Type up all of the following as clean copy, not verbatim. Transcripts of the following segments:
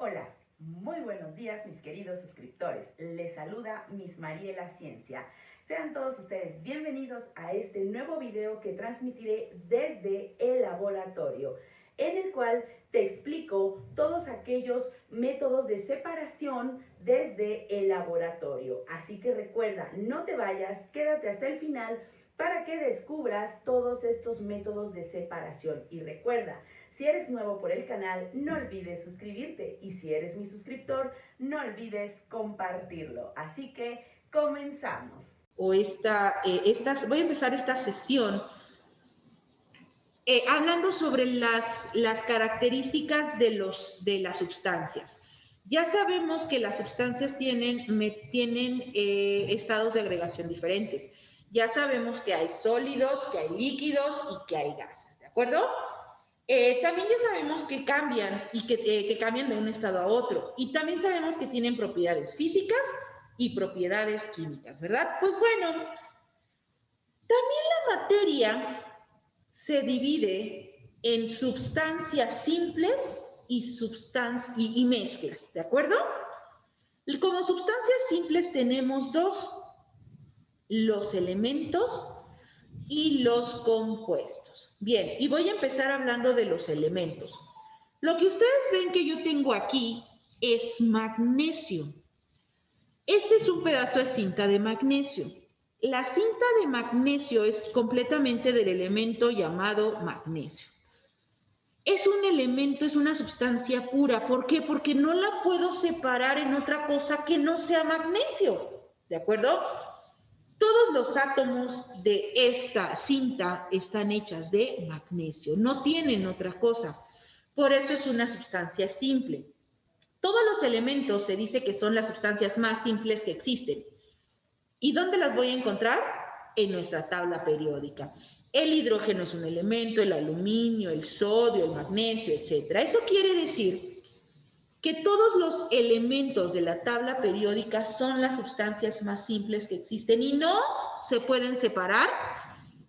Hola, muy buenos días mis queridos suscriptores. Les saluda Miss Mariela Ciencia. Sean todos ustedes bienvenidos a este nuevo video que transmitiré desde el laboratorio, en el cual te explico todos aquellos métodos de separación desde el laboratorio. Así que recuerda, no te vayas, quédate hasta el final para que descubras todos estos métodos de separación. Y recuerda, si eres nuevo por el canal, no olvides suscribirte, y si eres mi suscriptor, no olvides compartirlo. Así que comenzamos. Voy a empezar esta sesión hablando sobre las características de las sustancias. Ya sabemos que las sustancias tienen estados de agregación diferentes. Ya sabemos que hay sólidos, que hay líquidos y que hay gases, ¿de acuerdo? También ya sabemos que cambian y que cambian de un estado a otro. Y también sabemos que tienen propiedades físicas y propiedades químicas, ¿verdad? Pues bueno, también la materia se divide en sustancias simples y mezclas, ¿de acuerdo? Como sustancias simples tenemos dos: los elementos y los compuestos. Bien, y voy a empezar hablando de los elementos. Lo que ustedes ven que yo tengo aquí es magnesio. Este es un pedazo de cinta de magnesio. La cinta de magnesio es completamente del elemento llamado magnesio. Es un elemento, es una sustancia pura. ¿Por qué? Porque no la puedo separar en otra cosa que no sea magnesio. ¿De acuerdo? Todos los átomos de esta cinta están hechas de magnesio, no tienen otra cosa. Por eso es una sustancia simple. Todos los elementos se dice que son las sustancias más simples que existen. ¿Y dónde las voy a encontrar? En nuestra tabla periódica. El hidrógeno es un elemento, el aluminio, el sodio, el magnesio, etc. Eso quiere decir que todos los elementos de la tabla periódica son las sustancias más simples que existen y no se pueden separar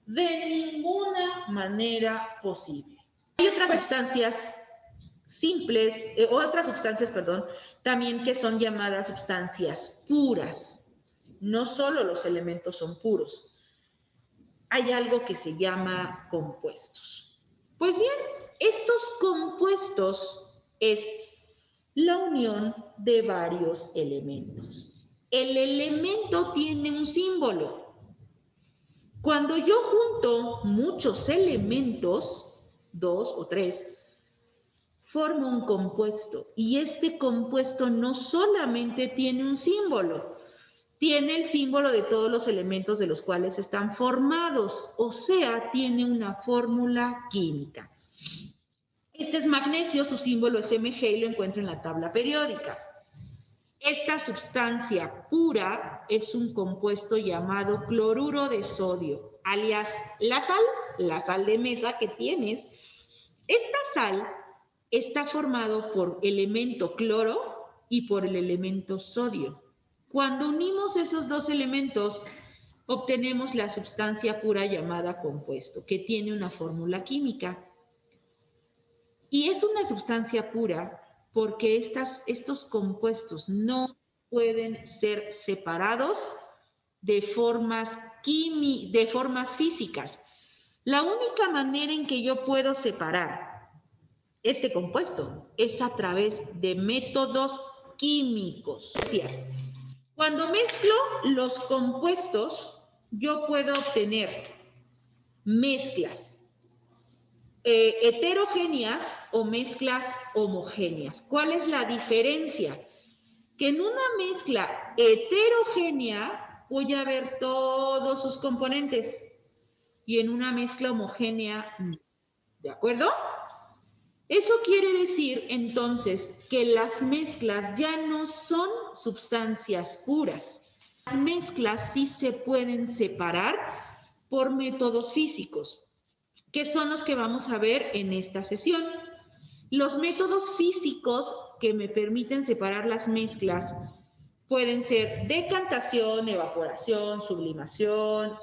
de ninguna manera posible. Hay otras sustancias simples, también que son llamadas sustancias puras. No solo los elementos son puros. Hay algo que se llama compuestos. Pues bien, estos compuestos es la unión de varios elementos. El elemento tiene un símbolo. Cuando yo junto muchos elementos, 2 o 3, formo un compuesto. Y este compuesto no solamente tiene un símbolo, tiene el símbolo de todos los elementos de los cuales están formados, o sea, tiene una fórmula química. Este es magnesio, su símbolo es Mg y lo encuentro en la tabla periódica. Esta sustancia pura es un compuesto llamado cloruro de sodio, alias la sal de mesa que tienes. Esta sal está formado por elemento cloro y por el elemento sodio. Cuando unimos esos dos elementos, obtenemos la sustancia pura llamada compuesto, que tiene una fórmula química. Y es una sustancia pura porque estos compuestos no pueden ser separados de formas físicas. La única manera en que yo puedo separar este compuesto es a través de métodos químicos. Cuando mezclo los compuestos, yo puedo obtener mezclas heterogéneas o mezclas homogéneas. ¿Cuál es la diferencia? Que en una mezcla heterogénea voy a ver todos sus componentes y en una mezcla homogénea no. ¿De acuerdo? Eso quiere decir entonces que las mezclas ya no son sustancias puras. Las mezclas sí se pueden separar por métodos físicos, que son los que vamos a ver en esta sesión. Los métodos físicos que me permiten separar las mezclas pueden ser decantación, evaporación, sublimación,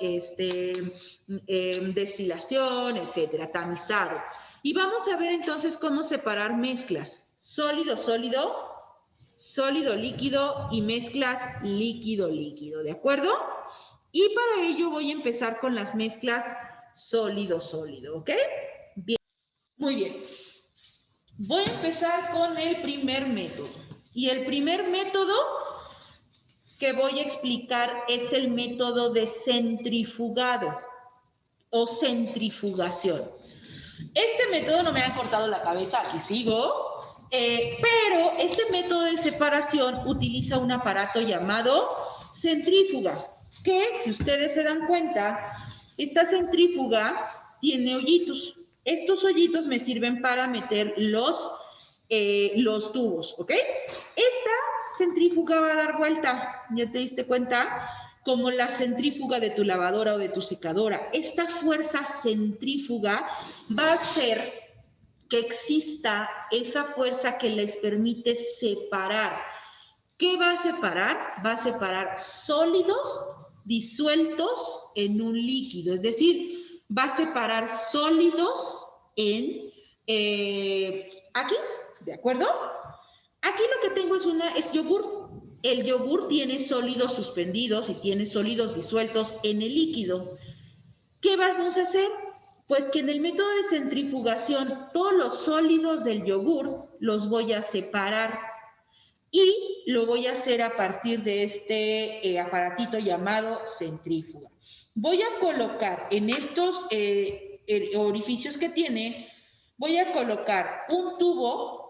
destilación, etcétera, tamizado. Y vamos a ver entonces cómo separar mezclas. sólido, sólido, sólido, líquido y mezclas líquido, líquido, ¿de acuerdo? Y para ello voy a empezar con las mezclas sólido, sólido, ¿ok? Bien, muy bien. Voy a empezar con el primer método. Y el primer método que voy a explicar es el método de centrifugado o centrifugación. Este método no me ha cortado la cabeza, aquí sigo, pero este método de separación utiliza un aparato llamado centrífuga, que si ustedes se dan cuenta, esta centrífuga tiene hoyitos. Estos hoyitos me sirven para meter los tubos, ¿ok? Esta centrífuga va a dar vuelta, ¿ya te diste cuenta? Como la centrífuga de tu lavadora o de tu secadora. Esta fuerza centrífuga va a hacer que exista esa fuerza que les permite separar. ¿Qué va a separar? Va a separar sólidos disueltos en un líquido, es decir, va a separar sólidos en aquí, ¿de acuerdo? Aquí lo que tengo es yogur. El yogur tiene sólidos suspendidos y tiene sólidos disueltos en el líquido. ¿Qué vamos a hacer? Pues que en el método de centrifugación todos los sólidos del yogur los voy a separar y lo voy a hacer a partir de este aparatito llamado centrífuga. Voy a colocar en estos orificios que tiene, voy a colocar un tubo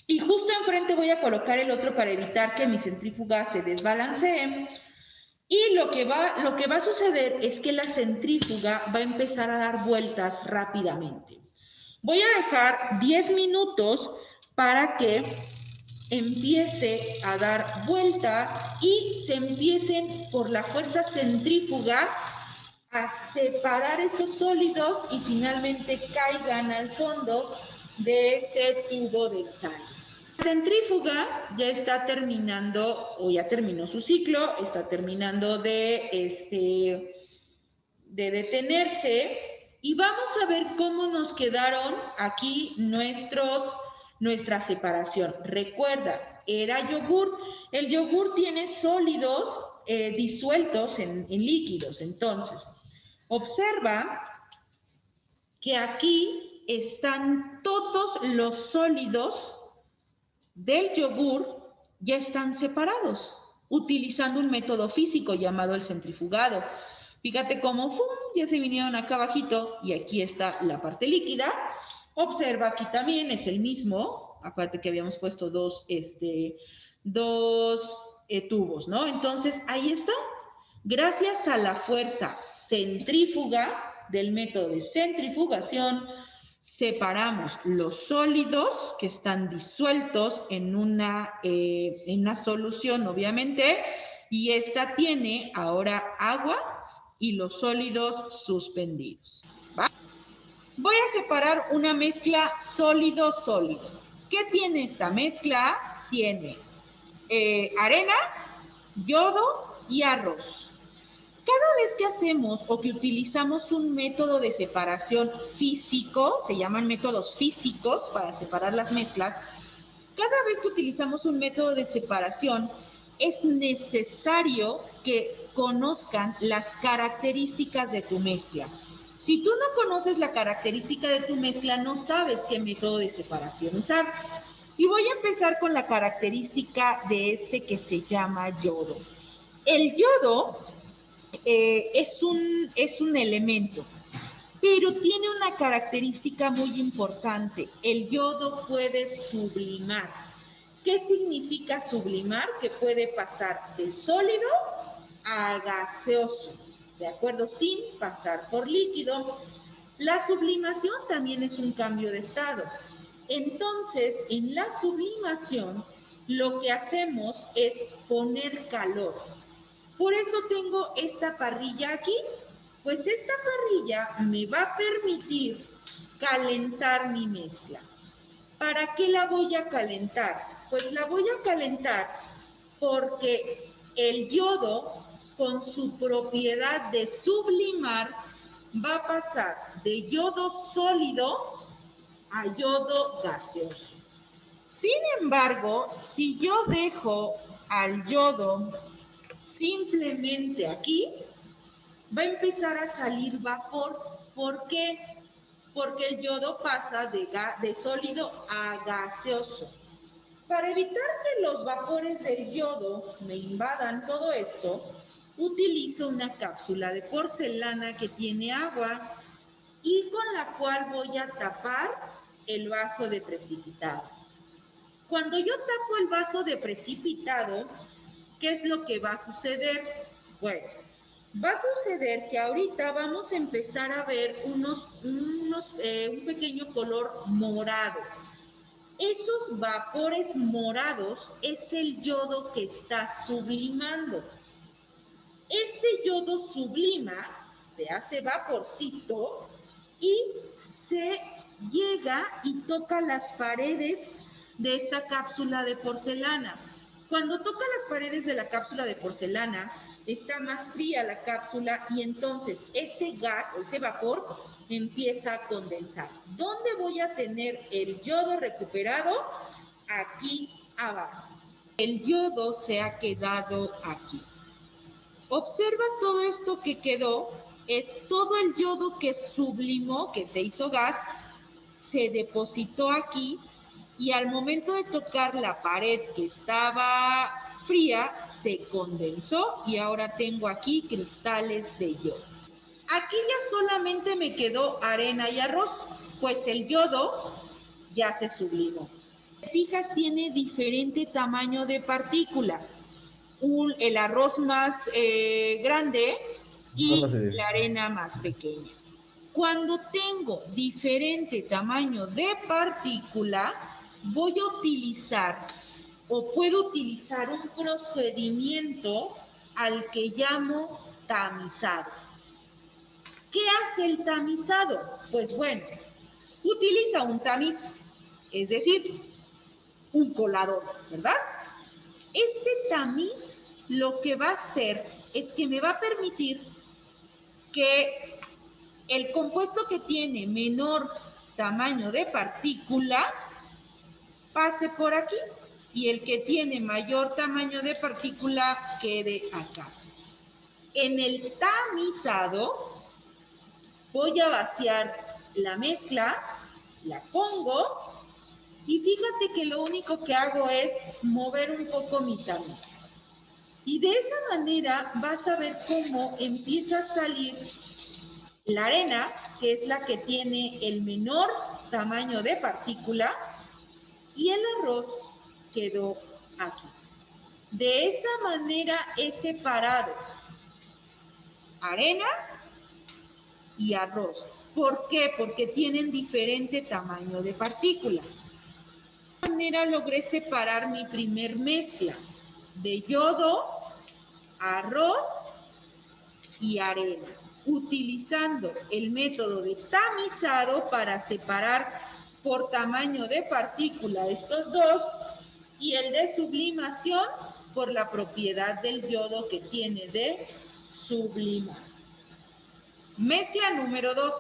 y justo enfrente voy a colocar el otro para evitar que mi centrífuga se desbalancee. Y lo que va a suceder es que la centrífuga va a empezar a dar vueltas rápidamente. Voy a dejar 10 minutos para que empiece a dar vuelta y se empiecen por la fuerza centrífuga a separar esos sólidos y finalmente caigan al fondo de ese tubo de ensayo. La centrífuga ya está terminando, o ya terminó su ciclo, está terminando de detenerse y vamos a ver cómo nos quedaron aquí nuestra separación. Recuerda, era yogur. El yogur tiene sólidos disueltos en líquidos. Entonces, observa que aquí están todos los sólidos del yogur, ya están separados, utilizando un método físico llamado el centrifugado. Fíjate cómo ya se vinieron acá abajito y aquí está la parte líquida. Observa aquí también es el mismo, acuérdate que habíamos puesto dos tubos, ¿no? Entonces, ahí está. Gracias a la fuerza centrífuga del método de centrifugación, separamos los sólidos que están disueltos en una solución, obviamente, y esta tiene ahora agua y los sólidos suspendidos. ¿Va? Voy a separar una mezcla sólido-sólido. ¿Qué tiene esta mezcla? Tiene arena, yodo y arroz. Cada vez que hacemos o que utilizamos un método de separación físico, se llaman métodos físicos para separar las mezclas, cada vez que utilizamos un método de separación, es necesario que conozcan las características de tu mezcla. Si tú no conoces la característica de tu mezcla, no sabes qué método de separación usar. Y voy a empezar con la característica de este que se llama yodo. El yodo es un elemento, pero tiene una característica muy importante. El yodo puede sublimar. ¿Qué significa sublimar? Que puede pasar de sólido a gaseoso, ¿de acuerdo? Sin pasar por líquido. La sublimación también es un cambio de estado. Entonces, en la sublimación, lo que hacemos es poner calor. Por eso tengo esta parrilla aquí, pues esta parrilla me va a permitir calentar mi mezcla. ¿Para qué la voy a calentar? Pues la voy a calentar porque el yodo, con su propiedad de sublimar, va a pasar de yodo sólido a yodo gaseoso. Sin embargo, si yo dejo al yodo simplemente aquí, va a empezar a salir vapor. ¿Por qué? Porque el yodo pasa de sólido a gaseoso. Para evitar que los vapores del yodo me invadan todo esto, utilizo una cápsula de porcelana que tiene agua y con la cual voy a tapar el vaso de precipitado. Cuando yo tapo el vaso de precipitado, ¿qué es lo que va a suceder? Bueno, va a suceder que ahorita vamos a empezar a ver un pequeño color morado. Esos vapores morados es el yodo que está sublimando. Este yodo sublima, se hace vaporcito y se llega y toca las paredes de esta cápsula de porcelana. Cuando toca las paredes de la cápsula de porcelana, está más fría la cápsula y entonces ese gas, ese vapor, empieza a condensar. ¿Dónde voy a tener el yodo recuperado? Aquí abajo. El yodo se ha quedado aquí. Observa todo esto que quedó, es todo el yodo que sublimó, que se hizo gas, se depositó aquí y al momento de tocar la pared que estaba fría, se condensó y ahora tengo aquí cristales de yodo. Aquí ya solamente me quedó arena y arroz, pues el yodo ya se sublimó. Si te fijas, tiene diferente tamaño de partícula. El arroz más grande y la arena más pequeña. Cuando tengo diferente tamaño de partícula, voy a utilizar o puedo utilizar un procedimiento al que llamo tamizado. ¿Qué hace el tamizado? Pues bueno, utiliza un tamiz, es decir, un colador, ¿verdad? Este tamiz lo que va a hacer es que me va a permitir que el compuesto que tiene menor tamaño de partícula pase por aquí y el que tiene mayor tamaño de partícula quede acá. En el tamizado voy a vaciar la mezcla, la pongo y fíjate que lo único que hago es mover un poco mi tamiz. Y de esa manera vas a ver cómo empieza a salir la arena, que es la que tiene el menor tamaño de partícula, y el arroz quedó aquí. De esa manera he separado arena y arroz. ¿Por qué? Porque tienen diferente tamaño de partícula. De esta manera logré separar mi primer mezcla de yodo, arroz y arena, utilizando el método de tamizado para separar por tamaño de partícula estos dos y el de sublimación por la propiedad del yodo que tiene de sublimar. Mezcla número 2.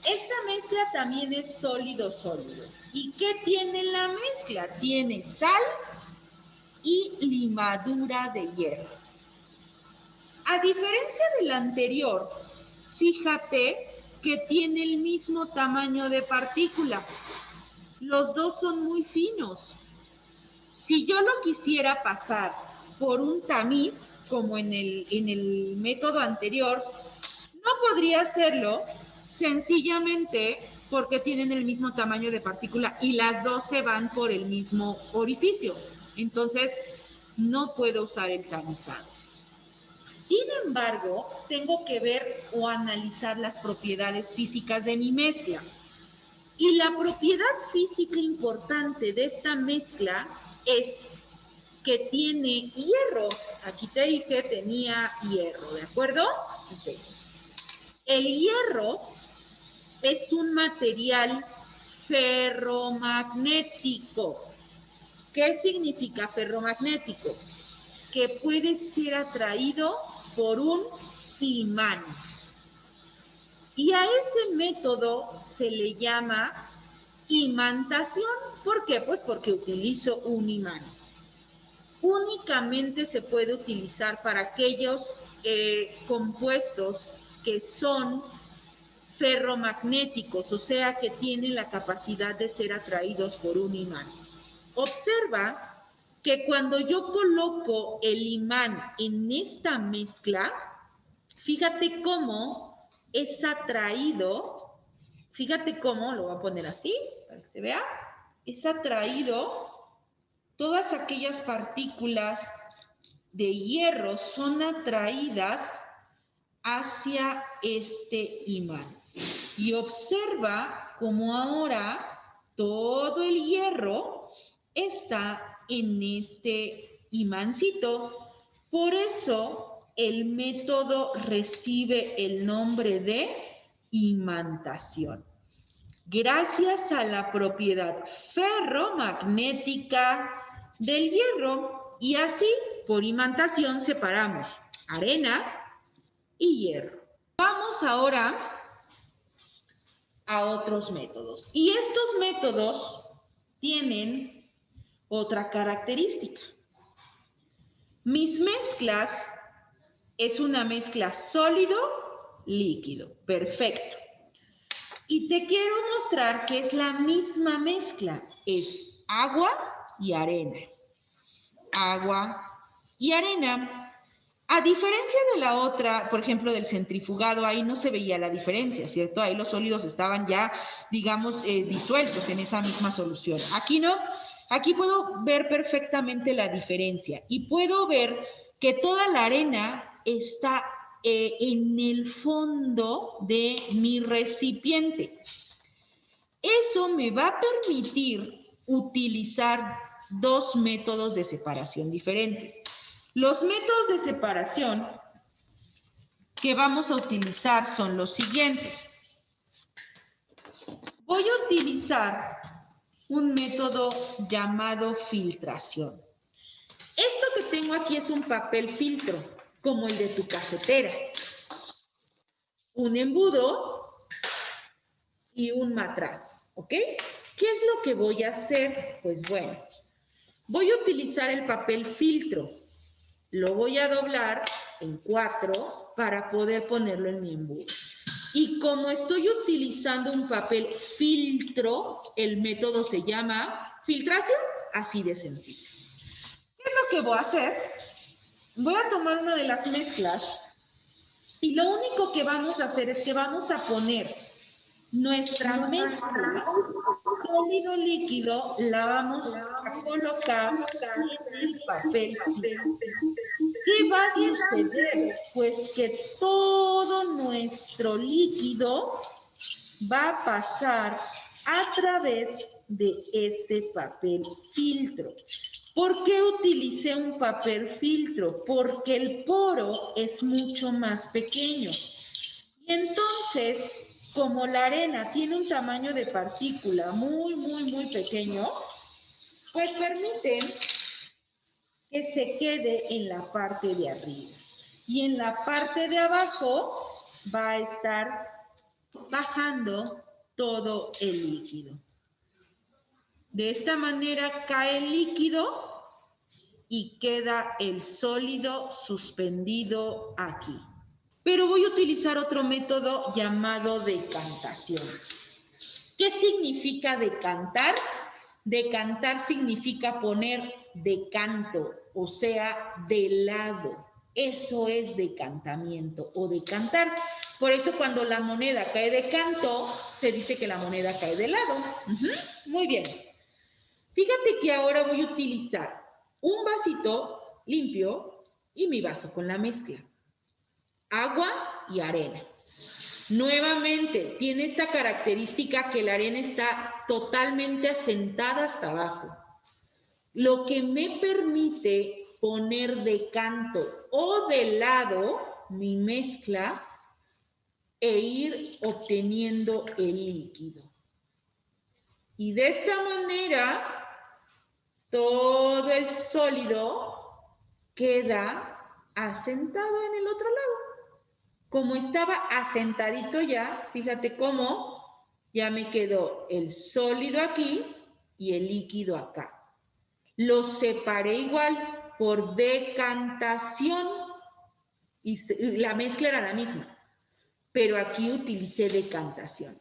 Esta mezcla también es sólido-sólido. ¿Y qué tiene la mezcla? Tiene sal y limadura de hierro. A diferencia del anterior, fíjate que tiene el mismo tamaño de partícula. Los dos son muy finos. Si yo lo quisiera pasar por un tamiz, como en el método anterior, no podría hacerlo sencillamente porque tienen el mismo tamaño de partícula y las dos se van por el mismo orificio. Entonces, no puedo usar el tamizado. Sin embargo, tengo que ver o analizar las propiedades físicas de mi mezcla. Y la propiedad física importante de esta mezcla es que tiene hierro. Aquí te dije tenía hierro, ¿de acuerdo? Okay. El hierro es un material ferromagnético. ¿Qué significa ferromagnético? Que puede ser atraído por un imán. Y a ese método se le llama imantación. ¿Por qué? Pues porque utilizo un imán. Únicamente se puede utilizar para aquellos compuestos que son ferromagnéticos, o sea, que tienen la capacidad de ser atraídos por un imán. Observa que cuando yo coloco el imán en esta mezcla, fíjate cómo es atraído, fíjate cómo, lo voy a poner así, para que se vea, es atraído, todas aquellas partículas de hierro son atraídas hacia este imán. Y observa cómo ahora todo el hierro está en este imancito. Por eso el método recibe el nombre de imantación. Gracias a la propiedad ferromagnética del hierro. Y así, por imantación, separamos arena y hierro. Vamos ahora a otros métodos. Y estos métodos tienen otra característica. Mis mezclas es una mezcla sólido-líquido. Perfecto. Y te quiero mostrar que es la misma mezcla. Es agua y arena. Agua y arena. A diferencia de la otra, por ejemplo, del centrifugado, ahí no se veía la diferencia, ¿cierto? Ahí los sólidos estaban ya, digamos, disueltos en esa misma solución. Aquí no, aquí puedo ver perfectamente la diferencia y puedo ver que toda la arena está en el fondo de mi recipiente. Eso me va a permitir utilizar dos métodos de separación diferentes. Los métodos de separación que vamos a utilizar son los siguientes. Voy a utilizar un método llamado filtración. Esto que tengo aquí es un papel filtro, como el de tu cafetera. Un embudo y un matraz, ¿ok? ¿Qué es lo que voy a hacer? Pues bueno, voy a utilizar el papel filtro. Lo voy a doblar en 4 para poder ponerlo en mi embudo. Y como estoy utilizando un papel filtro, el método se llama filtración, así de sencillo. ¿Qué es lo que voy a hacer? Voy a tomar una de las mezclas y lo único que vamos a hacer es que vamos a poner nuestra mezcla sólido líquido, la vamos a colocar en el papel filtro. ¿Qué va a suceder? Pues que todo nuestro líquido va a pasar a través de ese papel filtro. ¿Por qué utilicé un papel filtro? Porque el poro es mucho más pequeño. Y entonces, como la arena tiene un tamaño de partícula muy pequeño, pues permite que se quede en la parte de arriba. Y en la parte de abajo va a estar bajando todo el líquido. De esta manera cae el líquido y queda el sólido suspendido aquí. Pero voy a utilizar otro método llamado decantación. ¿Qué significa decantar? Decantar significa poner de canto, o sea, de lado. Eso es decantamiento o decantar. Por eso cuando la moneda cae de canto, se dice que la moneda cae de lado. Muy bien. Fíjate que ahora voy a utilizar un vasito limpio y mi vaso con la mezcla. Agua y arena. Nuevamente, tiene esta característica que la arena está totalmente asentada hasta abajo, lo que me permite poner de canto o de lado mi mezcla e ir obteniendo el líquido. Y de esta manera, todo el sólido queda asentado en el otro lado. Como estaba asentadito ya, fíjate cómo Ya me quedó el sólido aquí y el líquido acá. Los separé igual por decantación y la mezcla era la misma, pero aquí utilicé decantación.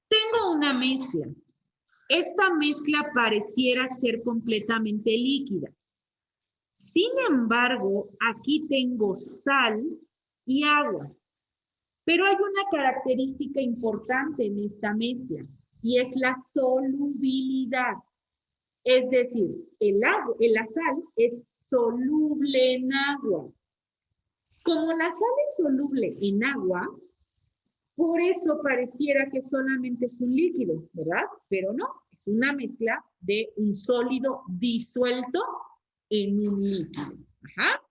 Tengo una mezcla. Esta mezcla pareciera ser completamente líquida. Sin embargo, aquí tengo sal y agua. Pero hay una característica importante en esta mezcla y es la solubilidad. Es decir, la sal es soluble en agua. Como la sal es soluble en agua, por eso pareciera que solamente es un líquido, ¿verdad? Pero no, es una mezcla de un sólido disuelto en un líquido. Ajá.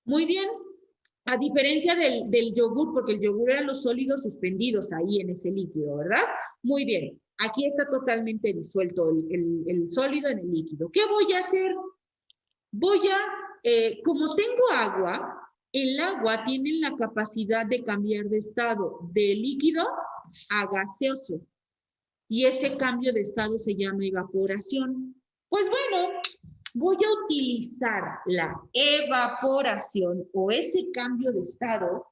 Muy bien. A diferencia del yogur, porque el yogur eran los sólidos suspendidos ahí en ese líquido, ¿verdad? Muy bien. Aquí está totalmente disuelto el sólido en el líquido. ¿Qué voy a hacer? Como tengo agua, el agua tiene la capacidad de cambiar de estado de líquido a gaseoso. Y ese cambio de estado se llama evaporación. Pues bueno, voy a utilizar la evaporación o ese cambio de estado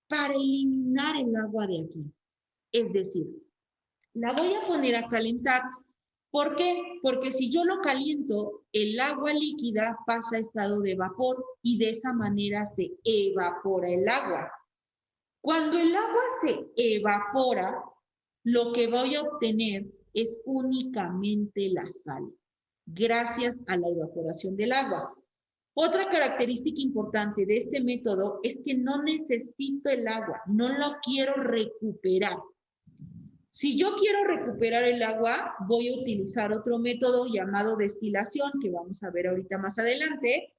para eliminar el agua de aquí. Es decir, la voy a poner a calentar. ¿Por qué? Porque si yo lo caliento, el agua líquida pasa a estado de vapor y de esa manera se evapora el agua. Cuando el agua se evapora, lo que voy a obtener es únicamente la sal, gracias a la evaporación del agua. Otra característica importante de este método es que no necesito el agua, no lo quiero recuperar. Si yo quiero recuperar el agua, voy a utilizar otro método llamado destilación, que vamos a ver ahorita más adelante,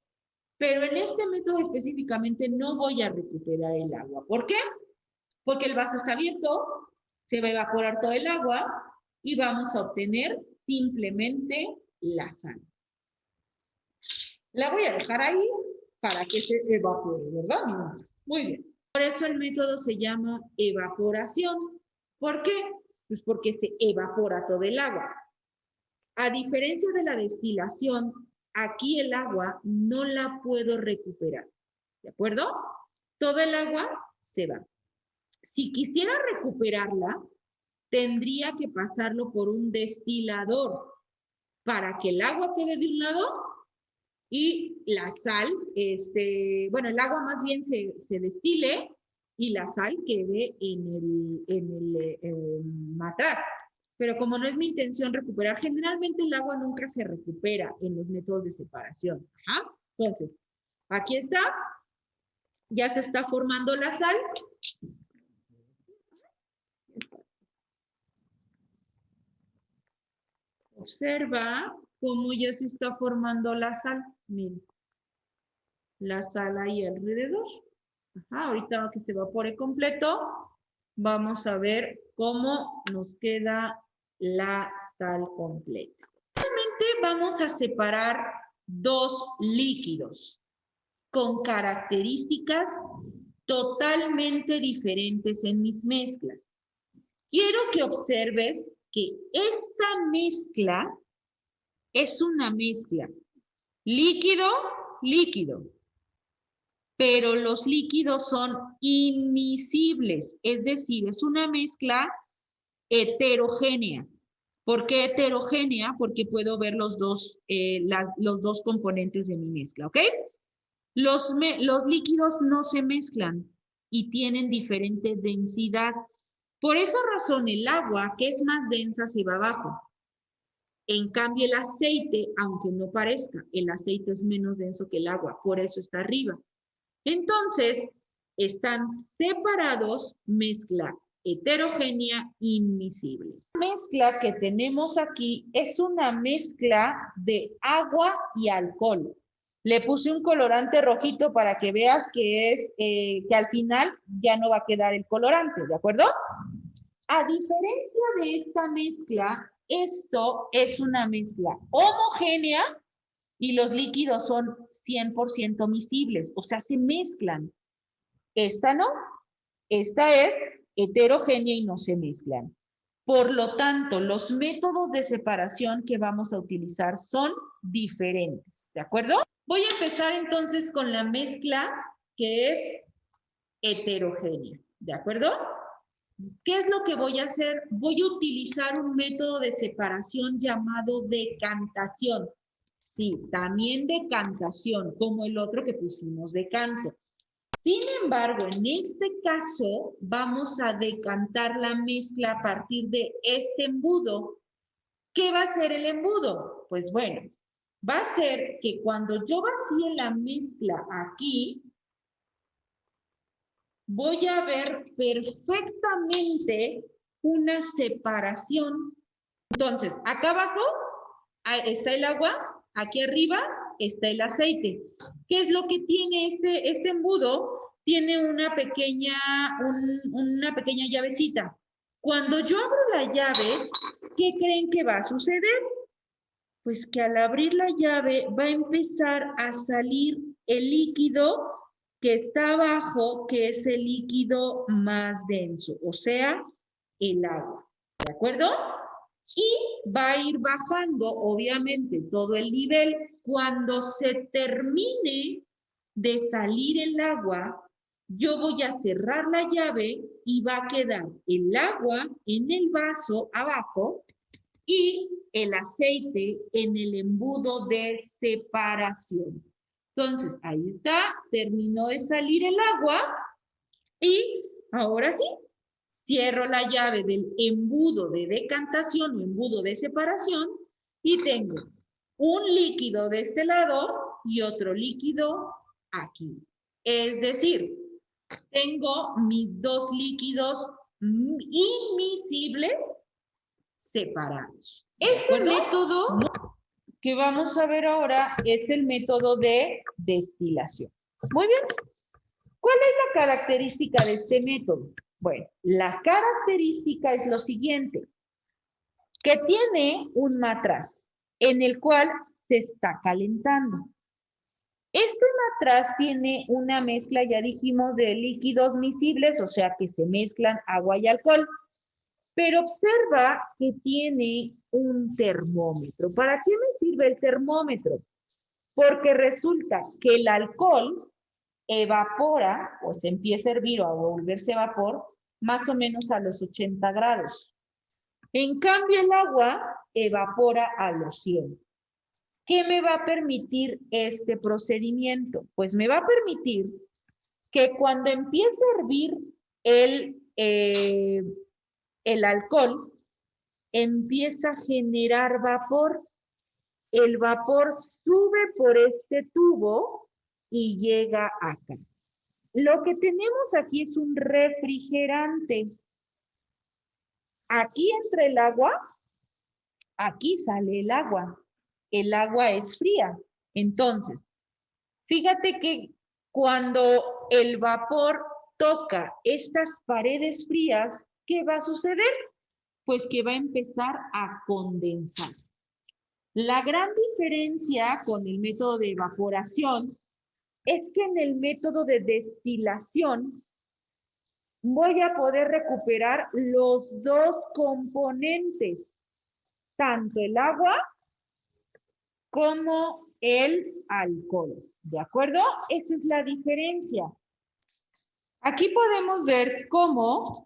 pero en este método específicamente no voy a recuperar el agua. ¿Por qué? Porque el vaso está abierto, se va a evaporar todo el agua y vamos a obtener simplemente la sal. La voy a dejar ahí para que se evapore, ¿verdad? Muy bien. Por eso el método se llama evaporación. ¿Por qué? Pues porque se evapora todo el agua. A diferencia de la destilación, aquí el agua no la puedo recuperar. ¿De acuerdo? Todo el agua se va. Si quisiera recuperarla, tendría que pasarlo por un destilador para que el agua quede de un lado y la sal, bueno, el agua más bien se destile y la sal quede en el matraz. Pero como no es mi intención recuperar, generalmente el agua nunca se recupera en los métodos de separación. Ajá. Entonces, aquí está, ya se está formando la sal. Observa cómo ya se está formando la sal. Miren, la sal ahí alrededor. Ajá, ahorita que se evapore completo, vamos a ver cómo nos queda la sal completa. Realmente vamos a separar dos líquidos con características totalmente diferentes en mis mezclas. Quiero que observes que esta mezcla es una mezcla líquido-líquido, pero los líquidos son inmiscibles, es decir, es una mezcla heterogénea. ¿Por qué heterogénea? Porque puedo ver los dos componentes de mi mezcla, ¿ok? Los líquidos no se mezclan y tienen diferente densidad. Por esa razón, el agua, que es más densa, se va abajo. En cambio, el aceite, aunque no parezca, el aceite es menos denso que el agua, por eso está arriba. Entonces, están separados, mezcla heterogénea inmiscible. La mezcla que tenemos aquí es una mezcla de agua y alcohol. Le puse un colorante rojito para que veas que al final ya no va a quedar el colorante, ¿de acuerdo? A diferencia de esta mezcla, esto es una mezcla homogénea y los líquidos son 100% miscibles, o sea, se mezclan. Esta no, esta es heterogénea y no se mezclan. Por lo tanto, los métodos de separación que vamos a utilizar son diferentes, ¿de acuerdo? Voy a empezar entonces con la mezcla que es heterogénea, ¿de acuerdo? ¿Qué es lo que voy a hacer? Voy a utilizar un método de separación llamado decantación. Sí, también decantación, como el otro que pusimos de canto. Sin embargo, en este caso, vamos a decantar la mezcla a partir de este embudo. ¿Qué va a ser el embudo? Pues bueno, va a ser que cuando yo vacíe la mezcla aquí, voy a ver perfectamente una separación. Entonces, acá abajo está el agua, aquí arriba está el aceite. ¿Qué es lo que tiene este embudo? Tiene una pequeña llavecita. Cuando yo abro la llave, ¿qué creen que va a suceder? Pues que al abrir la llave va a empezar a salir el líquido que está abajo, que es el líquido más denso, o sea, el agua. ¿De acuerdo? Y va a ir bajando, obviamente, todo el nivel. Cuando se termine de salir el agua, yo voy a cerrar la llave y va a quedar el agua en el vaso abajo y el aceite en el embudo de separación. Entonces, ahí está, terminó de salir el agua y ahora sí, cierro la llave del embudo de decantación o embudo de separación y tengo un líquido de este lado y otro líquido aquí. Es decir, tengo mis dos líquidos inmisibles separados. Este método que vamos a ver ahora es el método de destilación. Muy bien. ¿Cuál es la característica de este método? Bueno, la característica es lo siguiente, que tiene un matraz en el cual se está calentando. Este matraz tiene una mezcla, ya dijimos, de líquidos miscibles, o sea que se mezclan agua y alcohol. Pero observa que tiene un termómetro. ¿Para qué me sirve el termómetro? Porque resulta que el alcohol evapora, o se empieza a hervir o a volverse vapor, más o menos a los 80 grados. En cambio, el agua evapora a los 100. ¿Qué me va a permitir este procedimiento? Pues me va a permitir que cuando empiece a hervir el alcohol, empieza a generar vapor. El vapor sube por este tubo y llega acá. Lo que tenemos aquí es un refrigerante. Aquí entra el agua, aquí sale el agua. El agua es fría. Entonces, fíjate que cuando el vapor toca estas paredes frías, ¿qué va a suceder? Pues que va a empezar a condensar. La gran diferencia con el método de evaporación es que en el método de destilación voy a poder recuperar los dos componentes, tanto el agua como el alcohol. ¿De acuerdo? Esa es la diferencia. Aquí podemos ver cómo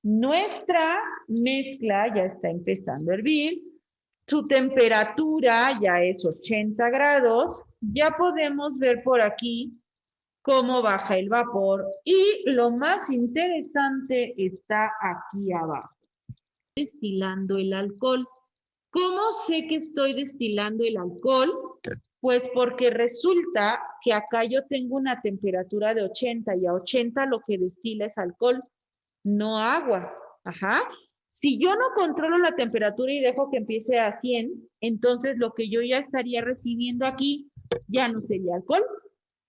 nuestra mezcla ya está empezando a hervir. Su temperatura ya es 80 grados. Ya podemos ver por aquí cómo baja el vapor. Y lo más interesante está aquí abajo. Destilando el alcohol. ¿Cómo sé que estoy destilando el alcohol? Pues porque resulta que acá yo tengo una temperatura de 80 y a 80 lo que destila es alcohol, no agua. Ajá. Si yo no controlo la temperatura y dejo que empiece a 100, entonces lo que yo ya estaría recibiendo aquí ya no sería alcohol,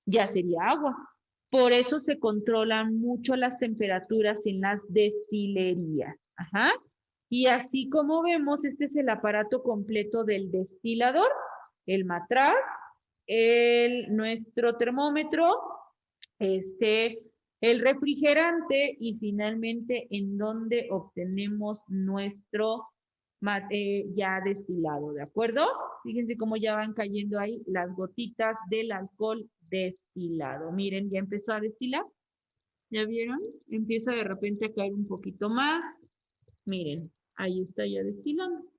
ya sería agua. Por eso se controlan mucho las temperaturas en las destilerías. Ajá. Y así como vemos, este es el aparato completo del destilador, el matraz, nuestro termómetro, el refrigerante y finalmente en donde obtenemos nuestro ya destilado, ¿de acuerdo? Fíjense cómo ya van cayendo ahí las gotitas del alcohol destilado. Miren, ya empezó a destilar. ¿Ya vieron? Empieza de repente a caer un poquito más. Miren, ahí está ya destilando.